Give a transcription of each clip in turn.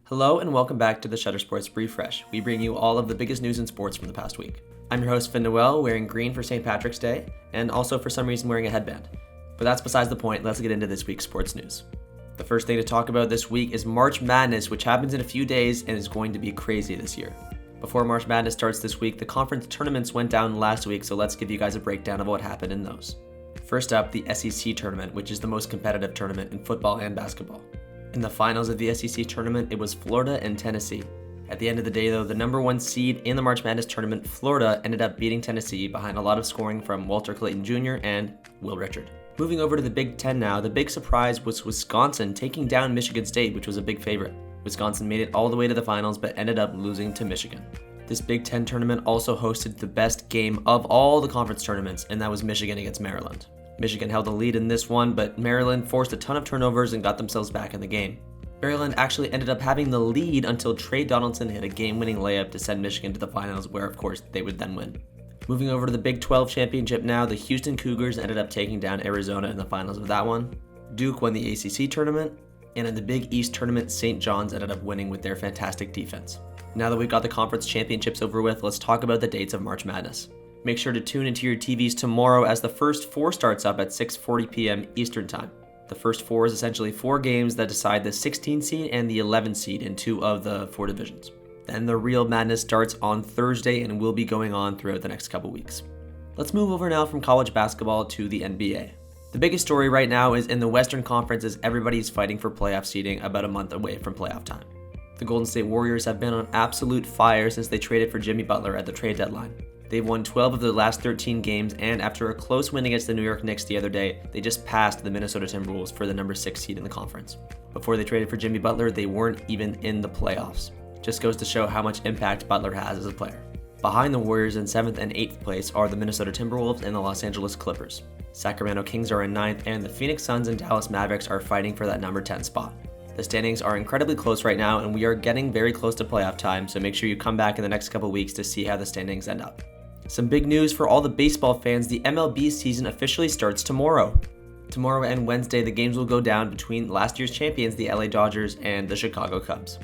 Hello and welcome back to the Shutter Sports Refresh. We bring you all of the biggest news in sports from the past week. I'm your host Finn Noel, wearing green for St. Patrick's Day, and also for some reason wearing a headband. But that's besides the point, let's get into this week's sports news. The first thing to talk about this week is March Madness, which happens in a few days and is going to be crazy this year. Before March Madness starts this week, the conference tournaments went down last week, so let's give you guys a breakdown of what happened in those. First up, the SEC tournament, which is the most competitive tournament in football and basketball. In the finals of the SEC tournament, it was Florida and Tennessee. At the end of the day, though, the number one seed in the March Madness tournament, Florida, ended up beating Tennessee behind a lot of scoring from Walter Clayton Jr. and Will Richard. Moving over to the Big Ten now, the big surprise was Wisconsin taking down Michigan State, which was a big favorite. Wisconsin made it all the way to the finals, but ended up losing to Michigan. This Big Ten tournament also hosted the best game of all the conference tournaments, and that was Michigan against Maryland. Michigan held the lead in this one, but Maryland forced a ton of turnovers and got themselves back in the game. Maryland actually ended up having the lead until Trey Donaldson hit a game-winning layup to send Michigan to the finals, where of course they would then win. Moving over to the Big 12 championship now, the Houston Cougars ended up taking down Arizona in the finals of that one. Duke won the ACC tournament, and in the Big East tournament, St. John's ended up winning with their fantastic defense. Now that we've got the conference championships over with, let's talk about the dates of March Madness. Make sure to tune into your TVs tomorrow as the first four starts up at 6:40 p.m. Eastern Time. The first four is essentially four games that decide the 16th seed and the 11th seed in two of the four divisions. Then the real madness starts on Thursday and will be going on throughout the next couple weeks. Let's move over now from college basketball to the NBA. The biggest story right now is in the Western Conference as everybody's fighting for playoff seeding about a month away from playoff time. The Golden State Warriors have been on absolute fire since they traded for Jimmy Butler at the trade deadline. They've won 12 of their last 13 games, and after a close win against the New York Knicks the other day, they just passed the Minnesota Timberwolves for the number 6 seed in the conference. Before they traded for Jimmy Butler, they weren't even in the playoffs. Just goes to show how much impact Butler has as a player. Behind the Warriors in 7th and 8th place are the Minnesota Timberwolves and the Los Angeles Clippers. Sacramento Kings are in 9th, and the Phoenix Suns and Dallas Mavericks are fighting for that number 10 spot. The standings are incredibly close right now, and we are getting very close to playoff time, so make sure you come back in the next couple weeks to see how the standings end up. Some big news for all the baseball fans, the MLB season officially starts tomorrow. Tomorrow and Wednesday, the games will go down between last year's champions, the LA Dodgers, and the Chicago Cubs.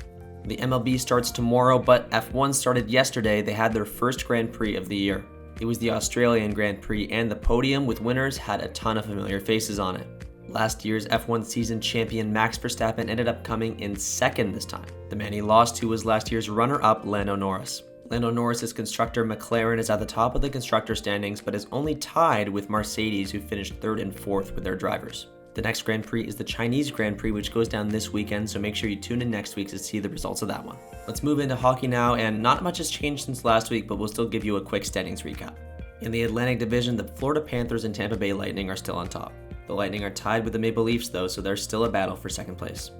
The MLB starts tomorrow, but F1 started yesterday. They had their first Grand Prix of the year. It was the Australian Grand Prix, and the podium with winners had a ton of familiar faces on it. Last year's F1 season champion Max Verstappen ended up coming in second this time. The man he lost to was last year's runner-up Lando Norris. Lando Norris's constructor McLaren is at the top of the constructor standings, but is only tied with Mercedes, who finished 3rd and 4th with their drivers. The next Grand Prix is the Chinese Grand Prix, which goes down this weekend, so make sure you tune in next week to see the results of that one. Let's move into hockey now, and not much has changed since last week, but we'll still give you a quick standings recap. In the Atlantic Division, the Florida Panthers and Tampa Bay Lightning are still on top. The Lightning are tied with the Maple Leafs though, so there's still a battle for second place.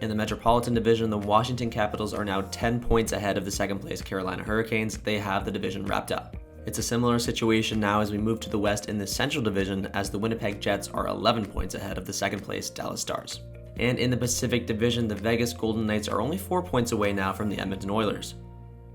In the Metropolitan Division, the Washington Capitals are now 10 points ahead of the second place Carolina Hurricanes. They have the division wrapped up. It's a similar situation now as we move to the West in the Central Division, as the Winnipeg Jets are 11 points ahead of the second place Dallas Stars. And in the Pacific Division, the Vegas Golden Knights are only 4 points away now from the Edmonton Oilers.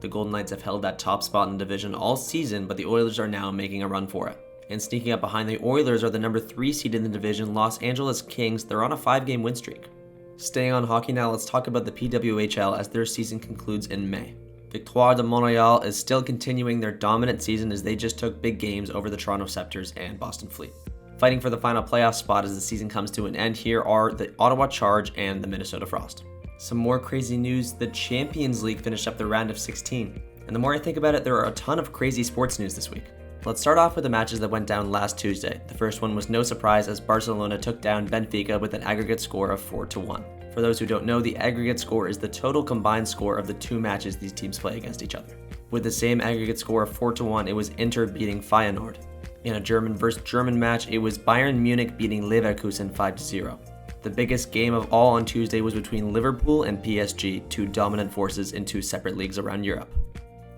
The Golden Knights have held that top spot in the division all season, but the Oilers are now making a run for it. And sneaking up behind the Oilers are the number 3 seed in the division, Los Angeles Kings. They're on a 5-game win streak. Staying on hockey now, let's talk about the PWHL as their season concludes in May. Victoire de Montreal is still continuing their dominant season as they just took big games over the Toronto Scepters and Boston Fleet. Fighting for the final playoff spot as the season comes to an end here are the Ottawa Charge and the Minnesota Frost. Some more crazy news, the Champions League finished up the round of 16. And the more I think about it, there are a ton of crazy sports news this week. Let's start off with the matches that went down last Tuesday. The first one was no surprise as Barcelona took down Benfica with an aggregate score of 4-1. For those who don't know, the aggregate score is the total combined score of the two matches these teams play against each other. With the same aggregate score of 4-1, it was Inter beating Feyenoord. In a German vs German match, it was Bayern Munich beating Leverkusen 5-0. The biggest game of all on Tuesday was between Liverpool and PSG, two dominant forces in two separate leagues around Europe.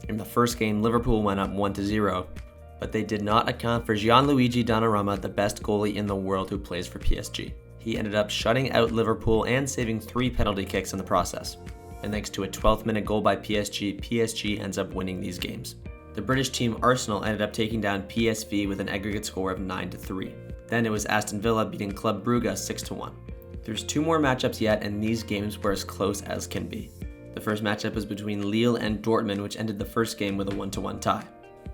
In the first game, Liverpool went up 1-0, but they did not account for Gianluigi Donnarumma, the best goalie in the world who plays for PSG. He ended up shutting out Liverpool and saving 3 penalty kicks in the process. And thanks to a 12th minute goal by PSG ends up winning these games. The British team Arsenal ended up taking down PSV with an aggregate score of 9-3. Then it was Aston Villa beating Club Brugge 6-1. There's 2 more matchups yet, and these games were as close as can be. The first matchup was between Lille and Dortmund, which ended the first game with a 1-1 tie.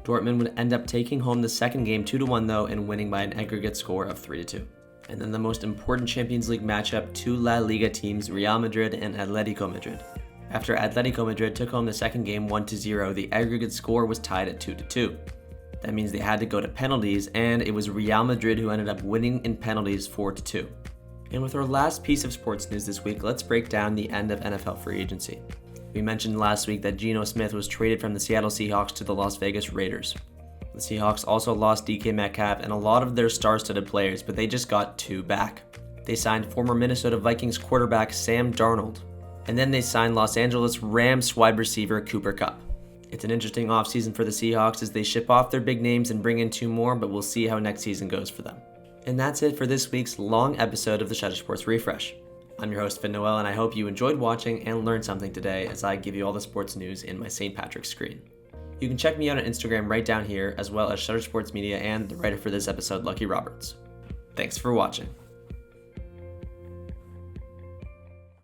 Dortmund would end up taking home the second game 2-1 though, and winning by an aggregate score of 3-2. And then the most important Champions League matchup, two La Liga teams, Real Madrid and Atletico Madrid. After Atletico Madrid took home the second game 1-0, the aggregate score was tied at 2-2. That means they had to go to penalties, and it was Real Madrid who ended up winning in penalties 4-2. And with our last piece of sports news this week, let's break down the end of NFL free agency. We mentioned last week that Geno Smith was traded from the Seattle Seahawks to the Las Vegas Raiders. The Seahawks also lost DK Metcalf and a lot of their star-studded players, but they just got two back. They signed former Minnesota Vikings quarterback Sam Darnold, and then they signed Los Angeles Rams wide receiver Cooper Kupp. It's an interesting offseason for the Seahawks as they ship off their big names and bring in two more, but we'll see how next season goes for them. And that's it for this week's long episode of the Shutter Sports Refresh. I'm your host, Finn Noel, and I hope you enjoyed watching and learned something today as I give you all the sports news in my St. Patrick's screen. You can check me out on Instagram right down here, as well as Shutter Sports Media and the writer for this episode, Lucky Roberts. Thanks for watching.